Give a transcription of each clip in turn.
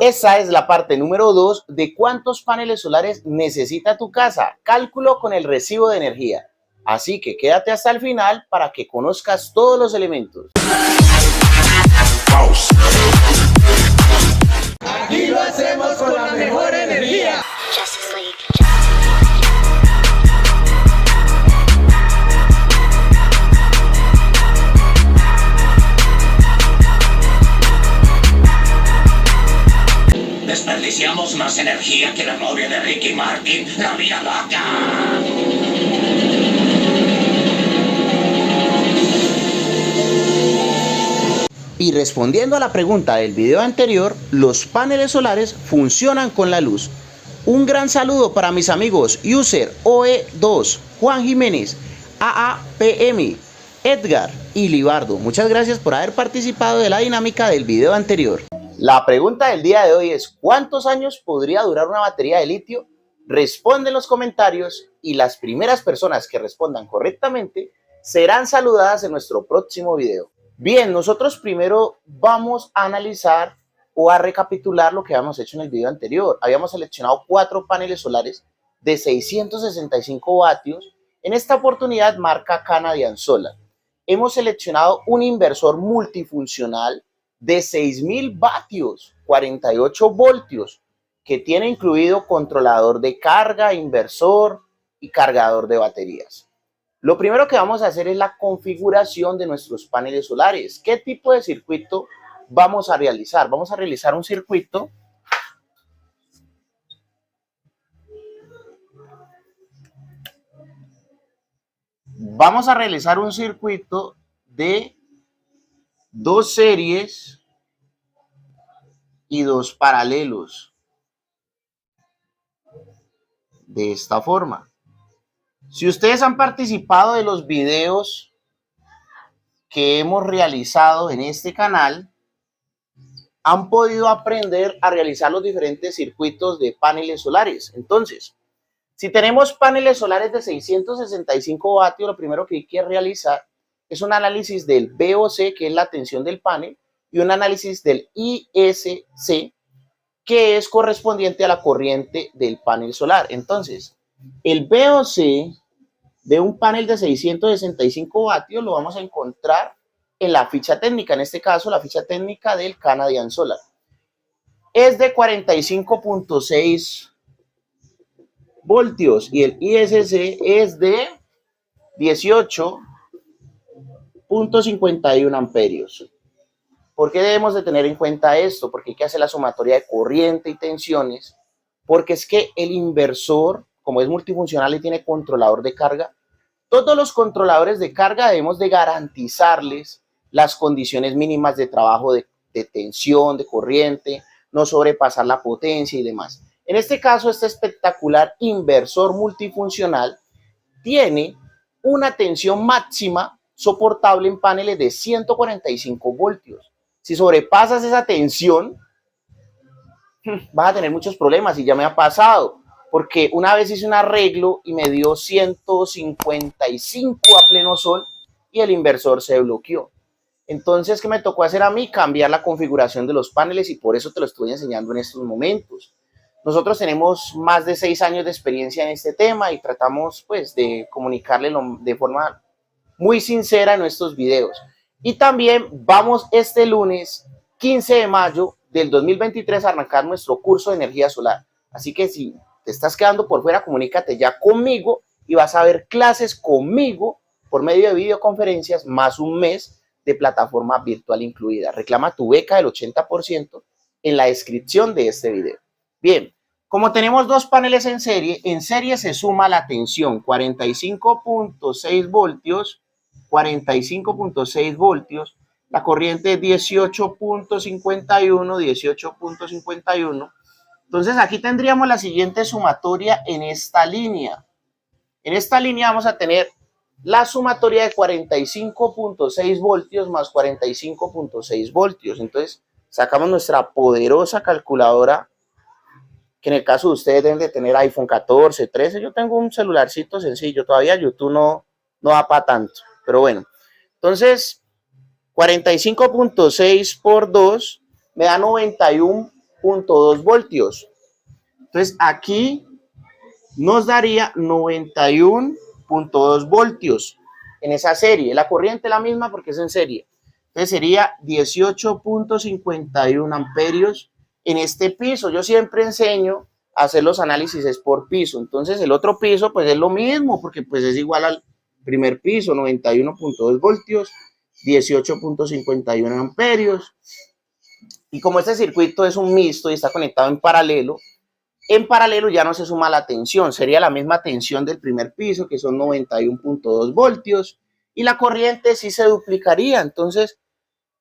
Esa es la parte número 2 de cuántos paneles solares necesita tu casa. Cálculo con el recibo de energía. Así que quédate hasta el final para que conozcas todos los elementos. Aquí lo hacemos con la mejor energía. Desperdiciamos más energía que la novia de Ricky Martin, la vida loca. Y respondiendo a la pregunta del video anterior, los paneles solares funcionan con la luz. Un gran saludo para mis amigos User OE2, Juan Jiménez, AAPM, Edgar y Libardo. Muchas gracias por haber participado de la dinámica del video anterior. La pregunta del día de hoy es: ¿cuántos años podría durar una batería de litio? Responde en los comentarios y las primeras personas que respondan correctamente serán saludadas en nuestro próximo video. Bien, nosotros primero vamos a analizar o a recapitular lo que habíamos hecho en el video anterior. Habíamos seleccionado 4 paneles solares de 665 vatios. En esta oportunidad marca Canadian Solar. Hemos seleccionado un inversor multifuncional de 6000 vatios, 48 voltios, que tiene incluido controlador de carga, inversor y cargador de baterías. Lo primero que vamos a hacer es la configuración de nuestros paneles solares. ¿Qué tipo de circuito vamos a realizar? Vamos a realizar un circuito de 2 series y 2 paralelos. De esta forma. Si ustedes han participado de los videos que hemos realizado en este canal, han podido aprender a realizar los diferentes circuitos de paneles solares. Entonces, si tenemos paneles solares de 665 vatios, lo primero que hay que realizar es un análisis del VOC, que es la tensión del panel, y un análisis del ISC, que es correspondiente a la corriente del panel solar. Entonces, el VOC de un panel de 665 vatios lo vamos a encontrar en la ficha técnica, en este caso la ficha técnica del Canadian Solar. Es de 45.6 voltios y el ISC es de 18.51 amperios. ¿Por qué debemos de tener en cuenta esto? Porque hay que hacer la sumatoria de corriente y tensiones, porque es que el inversor, como es multifuncional y tiene controlador de carga, todos los controladores de carga debemos de garantizarles las condiciones mínimas de trabajo de tensión, de corriente, no sobrepasar la potencia y demás. En este caso, este espectacular inversor multifuncional tiene una tensión máxima soportable en paneles de 145 voltios. Si sobrepasas esa tensión, vas a tener muchos problemas y ya me ha pasado, porque una vez hice un arreglo y me dio 155 a pleno sol y el inversor se bloqueó. Entonces, ¿qué me tocó hacer a mí? Cambiar la configuración de los paneles y por eso te lo estoy enseñando en estos momentos. Nosotros tenemos más de 6 años de experiencia en este tema y tratamos pues de comunicarle de forma muy sincera en nuestros videos. Y también vamos este lunes 15 de mayo del 2023 a arrancar nuestro curso de energía solar. Así que si te estás quedando por fuera, comunícate ya conmigo y vas a ver clases conmigo por medio de videoconferencias más un mes de plataforma virtual incluida. Reclama tu beca del 80% en la descripción de este video. Bien, como tenemos 2 paneles en serie se suma la tensión 45.6 voltios, 45.6 voltios, la corriente es 18.51, 18.51. Entonces aquí tendríamos la siguiente sumatoria en esta línea. En esta línea vamos a tener la sumatoria de 45.6 voltios más 45.6 voltios. Entonces sacamos nuestra poderosa calculadora, que en el caso de ustedes deben de tener iPhone 14, 13. Yo tengo un celularcito sencillo, todavía YouTube no da para tanto. Pero bueno, entonces 45.6 por 2 me da 91 91.2 voltios. Entonces aquí nos daría 91.2 voltios en esa serie. La corriente es la misma porque es en serie. Entonces sería 18.51 amperios en este piso. Yo siempre enseño a hacer los análisis es por piso. Entonces el otro piso pues es lo mismo porque pues es igual al primer piso, 91.2 voltios, 18.51 amperios. Y como este circuito es un mixto y está conectado en paralelo ya no se suma la tensión, sería la misma tensión del primer piso, que son 91.2 voltios, y la corriente sí se duplicaría, entonces,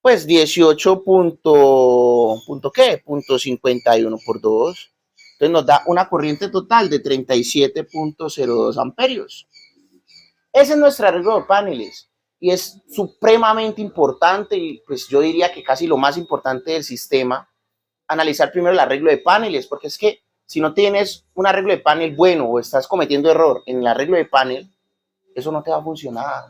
pues 18.51 por 2, entonces nos da una corriente total de 37.02 amperios. Ese es nuestro arreglo de paneles, y es supremamente importante, y pues yo diría que casi lo más importante del sistema, analizar primero el arreglo de paneles, porque es que si no tienes un arreglo de panel bueno o estás cometiendo error en el arreglo de panel, eso no te va a funcionar.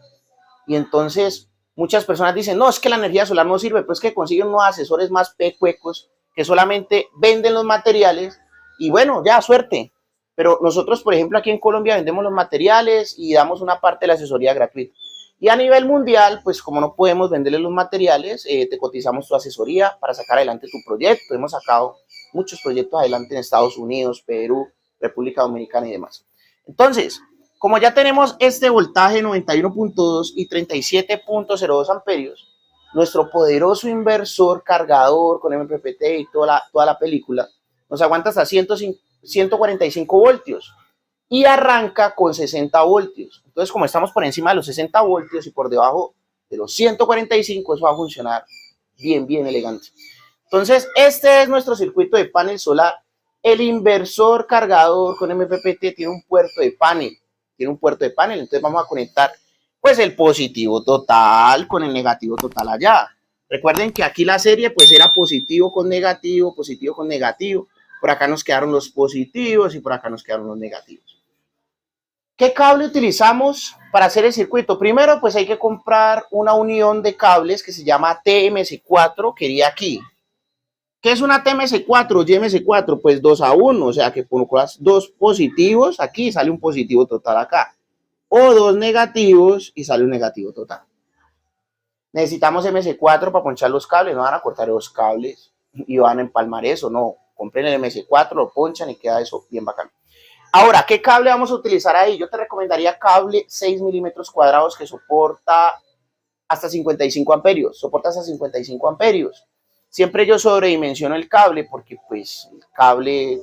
Y entonces muchas personas dicen, no, es que la energía solar no sirve, pues que consiguen unos asesores más pecuecos que solamente venden los materiales y bueno, ya, suerte. Pero nosotros, por ejemplo, aquí en Colombia vendemos los materiales y damos una parte de la asesoría gratuita. Y a nivel mundial, pues como no podemos venderle los materiales, te cotizamos tu asesoría para sacar adelante tu proyecto. Hemos sacado muchos proyectos adelante en Estados Unidos, Perú, República Dominicana y demás. Entonces, como ya tenemos este voltaje 91.2 y 37.02 amperios, nuestro poderoso inversor cargador con MPPT y toda la película nos aguanta hasta 145 voltios y arranca con 60 voltios. Entonces, como estamos por encima de los 60 voltios y por debajo de los 145, eso va a funcionar bien, bien elegante. Entonces, este es nuestro circuito de panel solar. El inversor cargador con MPPT tiene un puerto de panel. Entonces vamos a conectar pues el positivo total con el negativo total allá. Recuerden que aquí la serie pues era positivo con negativo, positivo con negativo. Por acá nos quedaron los positivos y por acá nos quedaron los negativos. ¿Qué cable utilizamos para hacer el circuito? Primero, pues hay que comprar una unión de cables que se llama TMS4, que iría aquí. ¿Qué es una TMS4 o GMS4? Pues 2 a 1, o sea que colocas dos positivos aquí y sale un positivo total acá. O dos negativos y sale un negativo total. Necesitamos MS4 para ponchar los cables, no van a cortar los cables y van a empalmar eso, no. Compren el MS4, lo ponchan y queda eso bien bacán. Ahora, ¿qué cable vamos a utilizar ahí? Yo te recomendaría cable 6 milímetros cuadrados que soporta hasta 55 amperios. Soporta hasta 55 amperios. Siempre yo sobredimensiono el cable porque pues el cable es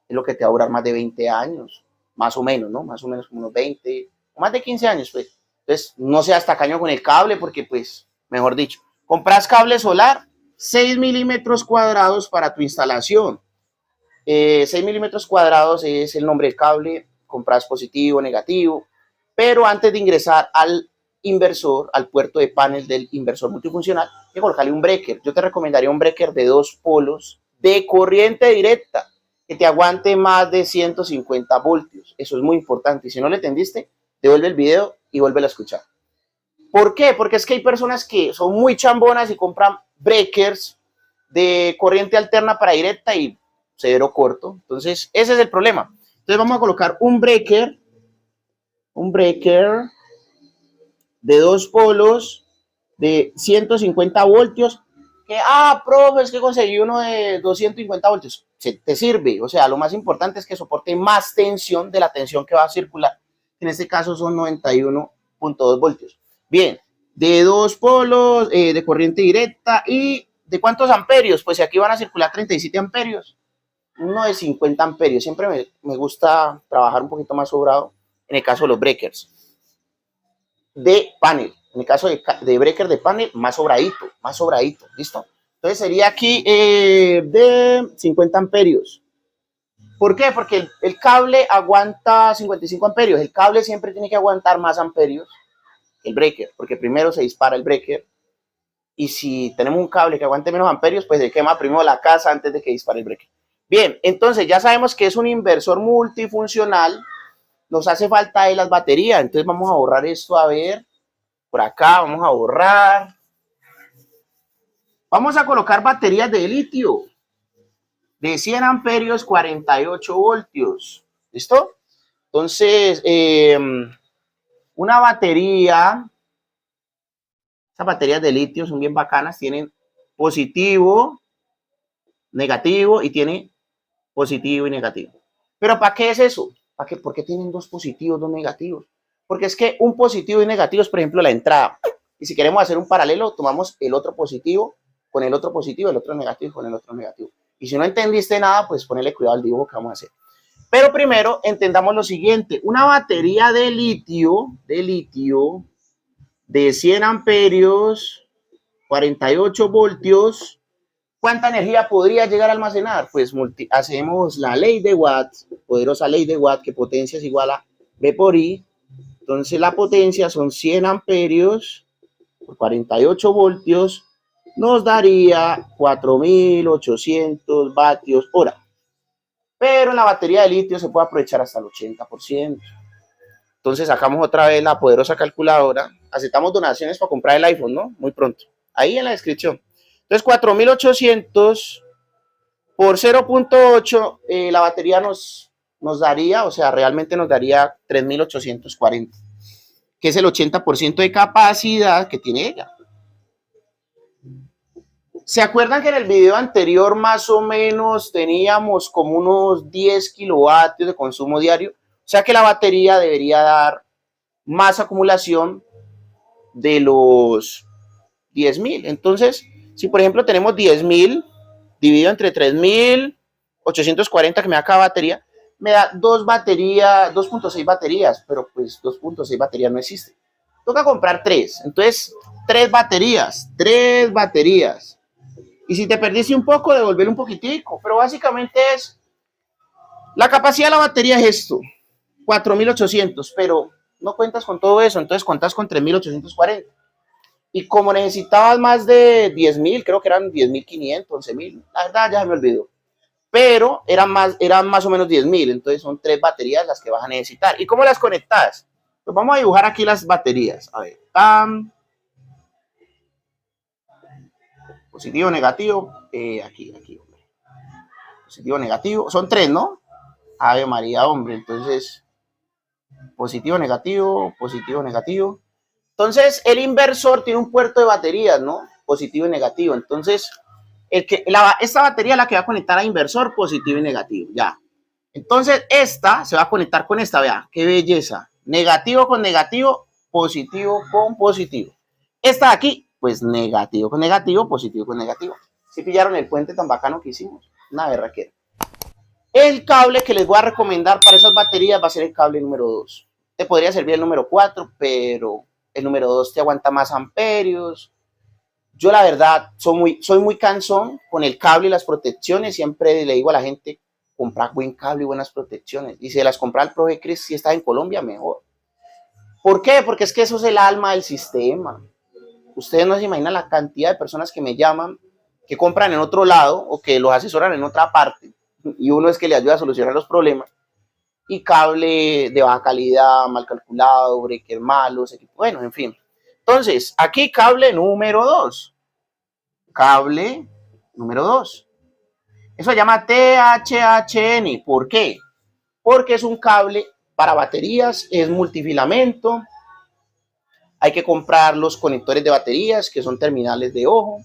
lo que te va a durar más de 20 años. Más o menos, ¿no? Más o menos como unos 20, más de 15 años, pues. Entonces, no seas tacaño con el cable porque pues, mejor dicho, compras cable solar 6 milímetros cuadrados para tu instalación. 6 milímetros cuadrados es el nombre del cable, compras positivo, negativo, pero antes de ingresar al inversor, al puerto de panel del inversor multifuncional, hay que colocarle un breaker. Yo te recomendaría un breaker de 2 polos de corriente directa que te aguante más de 150 voltios. Eso es muy importante. Y si no le entendiste, devuelve el video y vuelve a escuchar. ¿Por qué? Porque es que hay personas que son muy chambonas y compran breakers de corriente alterna para directa y cero corto. Entonces, ese es el problema. Entonces, vamos a colocar un breaker de 2 polos de 150 voltios. Que, profe, es que conseguí uno de 250 voltios. Te sirve. O sea, lo más importante es que soporte más tensión de la tensión que va a circular. En este caso son 91.2 voltios. Bien, de 2 polos de corriente directa y ¿de cuántos amperios? Pues aquí van a circular 37 amperios. Uno de 50 amperios. Siempre me gusta trabajar un poquito más sobrado en el caso de los breakers de panel. En el caso de breaker de panel, más sobradito, ¿listo? Entonces sería aquí de 50 amperios. ¿Por qué? Porque el cable aguanta 55 amperios. El cable siempre tiene que aguantar más amperios que el breaker, porque primero se dispara el breaker. Y si tenemos un cable que aguante menos amperios, pues se quema primero la casa antes de que dispare el breaker. Bien, entonces ya sabemos que es un inversor multifuncional. Nos hace falta ahí las baterías. Entonces vamos a borrar esto, a ver. Por acá vamos a borrar. Vamos a colocar baterías de litio. de 100 amperios, 48 voltios. ¿Listo? Entonces, una batería, esas baterías de litio son bien bacanas, tienen positivo, negativo y tiene positivo y negativo. ¿Pero para qué es eso? ¿Para qué? ¿Por qué tienen dos positivos, dos negativos? Porque es que un positivo y negativo es, por ejemplo, la entrada. Y si queremos hacer un paralelo, tomamos el otro positivo con el otro positivo, el otro negativo con el otro negativo. Y si no entendiste nada, pues ponele cuidado al dibujo que vamos a hacer. Pero primero entendamos lo siguiente. Una batería de litio de 100 amperios, 48 voltios, ¿cuánta energía podría llegar a almacenar? Pues hacemos la ley de Watt, poderosa ley de Watt, que potencia es igual a V por I. Entonces la potencia son 100 amperios por 48 voltios, nos daría 4.800 vatios hora. Pero en la batería de litio se puede aprovechar hasta el 80%. Entonces sacamos otra vez la poderosa calculadora. Aceptamos donaciones para comprar el iPhone, ¿no? Muy pronto. Ahí en la descripción. Entonces 4.800 por 0.8, la batería nos daría, o sea, realmente nos daría 3.840, que es el 80% de capacidad que tiene ella. ¿Se acuerdan que en el video anterior más o menos teníamos como unos 10 kilovatios de consumo diario? O sea que la batería debería dar más acumulación de los 10.000. Entonces, si por ejemplo tenemos 10.000 dividido entre 3.840 que me da cada batería, me da 2.6 baterías, pero pues 2.6 baterías no existe. Toca comprar 3. Entonces, 3 baterías. Y si te perdiste un poco, devolver un poquitico. Pero básicamente es, la capacidad de la batería es esto, 4.800, pero no cuentas con todo eso, entonces cuentas con 3.840. Y como necesitabas más de 10.000, creo que eran 10.500, 11.000, la verdad ya se me olvidó. Pero eran más o menos 10.000, entonces son 3 baterías las que vas a necesitar. ¿Y cómo las conectas? Pues vamos a dibujar aquí las baterías. A ver, positivo, negativo, aquí, hombre. Positivo, negativo, son 3, ¿no? Ave María, hombre, entonces positivo, negativo, positivo, negativo. Entonces el inversor tiene un puerto de baterías, ¿no? Positivo y negativo. Entonces esta batería es la que va a conectar a inversor positivo y negativo, ya. Entonces esta se va a conectar con esta, vea, qué belleza. Negativo con negativo, positivo con positivo. Esta de aquí, pues negativo con negativo, positivo con negativo. ¿Sí pillaron el puente tan bacano que hicimos? Una berraquera. El cable que les voy a recomendar para esas baterías va a ser el cable número 2. Te podría servir el número 4, pero el número 2 te aguanta más amperios. Yo la verdad soy muy cansón con el cable y las protecciones. Siempre le digo a la gente, comprar buen cable y buenas protecciones. Y si las compra el Profe Chris, si está en Colombia, mejor. ¿Por qué? Porque es que eso es el alma del sistema. Ustedes no se imaginan la cantidad de personas que me llaman, que compran en otro lado o que los asesoran en otra parte. Y uno es que le ayuda a solucionar los problemas. Y cable de baja calidad, mal calculado, breaker malos, bueno, en fin. Entonces, aquí cable número 2. Cable número 2. Eso se llama THHN. ¿Por qué? Porque es un cable para baterías, es multifilamento. Hay que comprar los conectores de baterías, que son terminales de ojo,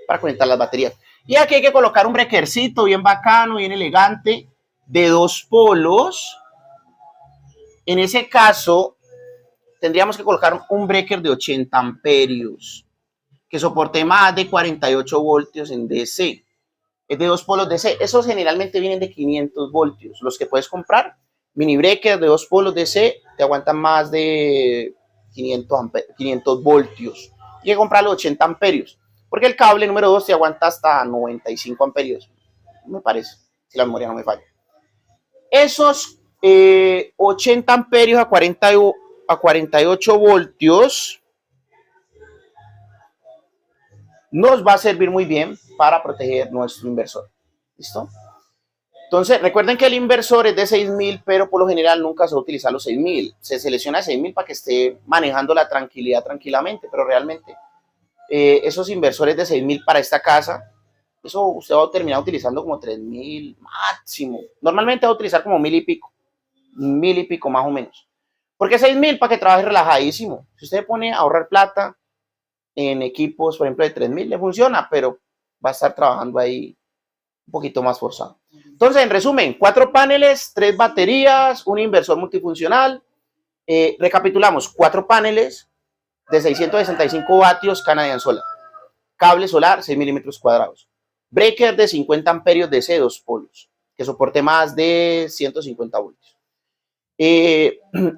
para conectar las baterías. Y aquí hay que colocar un breakercito bien bacano, bien elegante, de 2 polos. En ese caso, tendríamos que colocar un breaker de 80 amperios, que soporte más de 48 voltios en DC. Es de 2 polos DC. Esos generalmente vienen de 500 voltios. Los que puedes comprar, mini breaker de 2 polos DC, te aguantan más de 500 voltios. Y hay que comprarlo 80 amperios, porque el cable número 2 te aguanta hasta 95 amperios, me parece, si la memoria no me falla. Esos 80 amperios a 48 voltios nos va a servir muy bien para proteger nuestro inversor. ¿Listo? Entonces, recuerden que el inversor es de 6.000, pero por lo general nunca se va a utilizar los 6.000. Se selecciona 6.000 para que esté manejando la tranquilidad tranquilamente, pero realmente esos inversores de 6.000 para esta casa Eso usted va a terminar utilizando como 3.000 máximo. Normalmente va a utilizar como 1.000 y pico más o menos. ¿Por qué 6.000? Para que trabaje relajadísimo. Si usted pone a ahorrar plata en equipos, por ejemplo, de 3.000, le funciona, pero va a estar trabajando ahí un poquito más forzado. Entonces, en resumen, 4 paneles, 3 baterías, un inversor multifuncional. Recapitulamos, 4 paneles de 665 vatios Canadian Solar. Cable solar, 6 milímetros cuadrados. Breaker de 50 amperios DC, 2 polos, que soporte más de 150 voltios.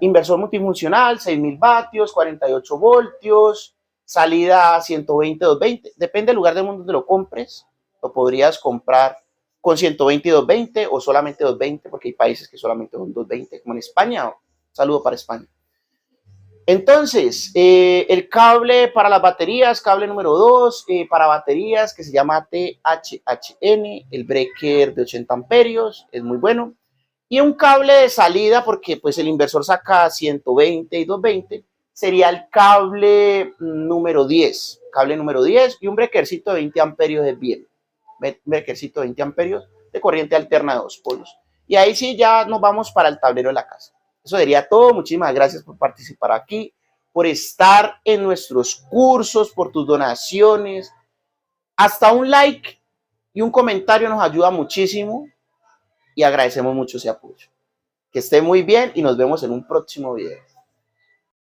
Inversor multifuncional, 6.000 vatios, 48 voltios, salida 120, 220. Depende del lugar del mundo donde lo compres. Lo podrías comprar con 120 y 220 o solamente 220, porque hay países que solamente son 220, como en España. Saludo para España. Entonces, el cable para las baterías, cable número 2, para baterías que se llama THHN, el breaker de 80 amperios, es muy bueno. Y un cable de salida, porque pues el inversor saca 120 y 220, sería el cable número 10. Cable número 10 y un breakercito de 20 amperios es bien. Breakercito de 20 amperios de corriente alterna de 2 polos. Y ahí sí ya nos vamos para el tablero de la casa. Eso sería todo. Muchísimas gracias por participar aquí, por estar en nuestros cursos, por tus donaciones. Hasta un like y un comentario nos ayuda muchísimo y agradecemos mucho ese apoyo. Que esté muy bien y nos vemos en un próximo video.